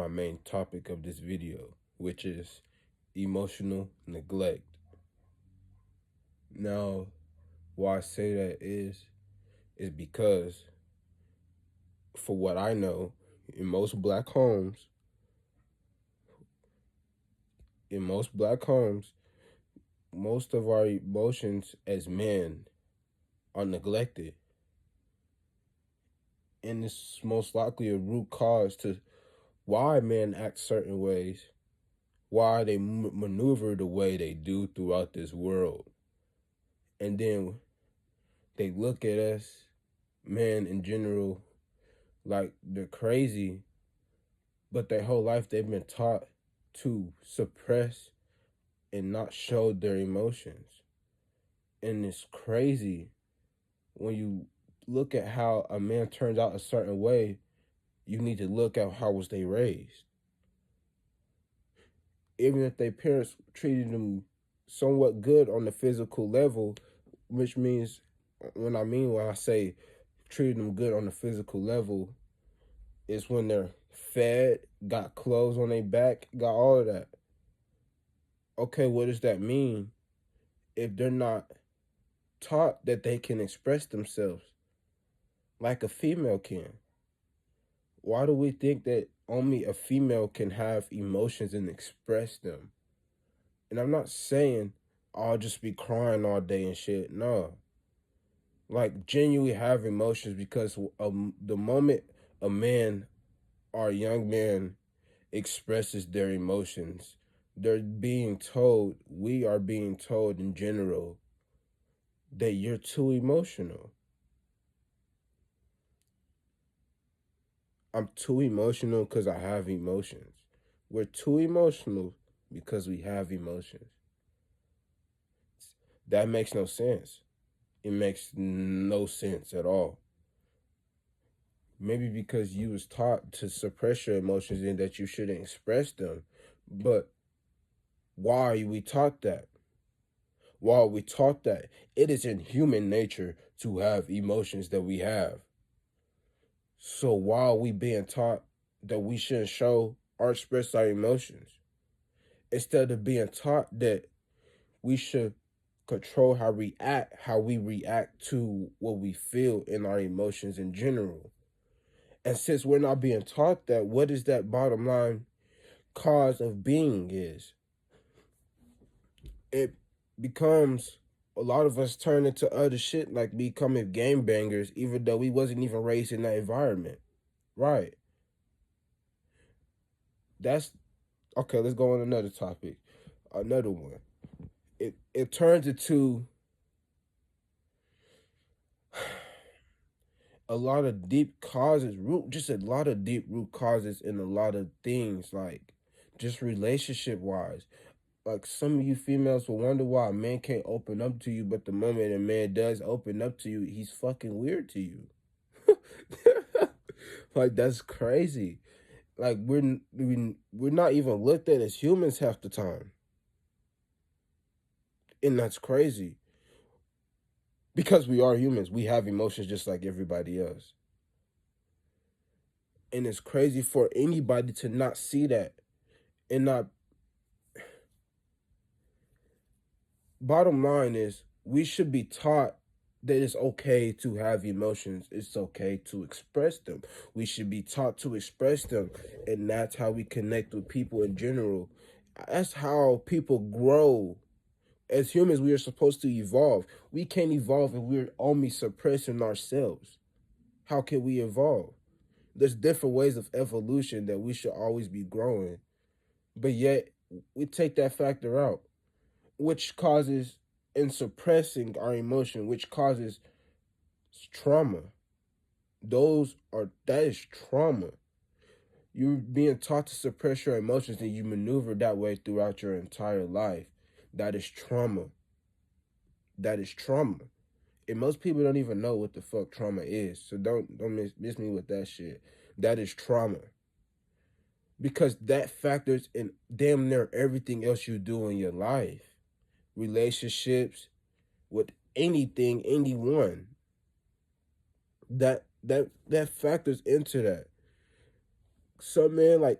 my main topic of this video, which is emotional neglect. Now, why I say that is because for what I know, in most black homes, in most black homes, most of our emotions as men are neglected. And it's most likely a root cause to why men act certain ways, why they maneuver the way they do throughout this world. And then they look at us, men in general, like they're crazy, but their whole life they've been taught to suppress and not show their emotions. And it's crazy when you look at how a man turns out a certain way, you need to look at how was they raised. Even if their parents treated them somewhat good on the physical level, which means when I say treated them good on the physical level, is when they're fed, got clothes on their back, got all of that. Okay, what does that mean if they're not taught that they can express themselves like a female can? Why do we think that only a female can have emotions and express them? And I'm not saying I'll just be crying all day and shit. No. Like, genuinely have emotions because the moment a man or a young man expresses their emotions, we are being told in general that you're too emotional. I'm too emotional because I have emotions. We're too emotional because we have emotions. That makes no sense. It makes no sense at all. Maybe because you was taught to suppress your emotions and that you shouldn't express them. But why are we taught that? Why are we taught that? It is in human nature to have emotions that we have. So why are we being taught that we shouldn't show or express our emotions? Instead of being taught that we should control how we react to what we feel in our emotions in general. And since we're not being taught that, what is that bottom line cause of being is? It becomes a lot of us turn into other shit like becoming game bangers, even though we wasn't even raised in that environment. Right. That's okay, let's go on another topic. Another one. It turns into a lot of deep causes, just a lot of deep root causes in a lot of things, like just relationship wise. Like some of you females will wonder why a man can't open up to you, but the moment a man does open up to you, he's fucking weird to you. Like that's crazy. Like we're not even looked at as humans half the time, and that's crazy because we are humans. We have emotions just like everybody else, and it's crazy for anybody to not see that and not. Bottom line is, we should be taught that it's okay to have emotions. It's okay to express them. We should be taught to express them, and that's how we connect with people in general. That's how people grow. As humans, we are supposed to evolve. We can't evolve if we're only suppressing ourselves. How can we evolve? There's different ways of evolution that we should always be growing, but yet we take that factor out, which causes in suppressing our emotion, which causes trauma. That is trauma. You're being taught to suppress your emotions and you maneuver that way throughout your entire life. That is trauma. That is trauma. And most people don't even know what the fuck trauma is. So don't miss me with that shit. That is trauma. Because that factors in damn near everything else you do in your life. Relationships, with anything, anyone. That factors into that. Some men, like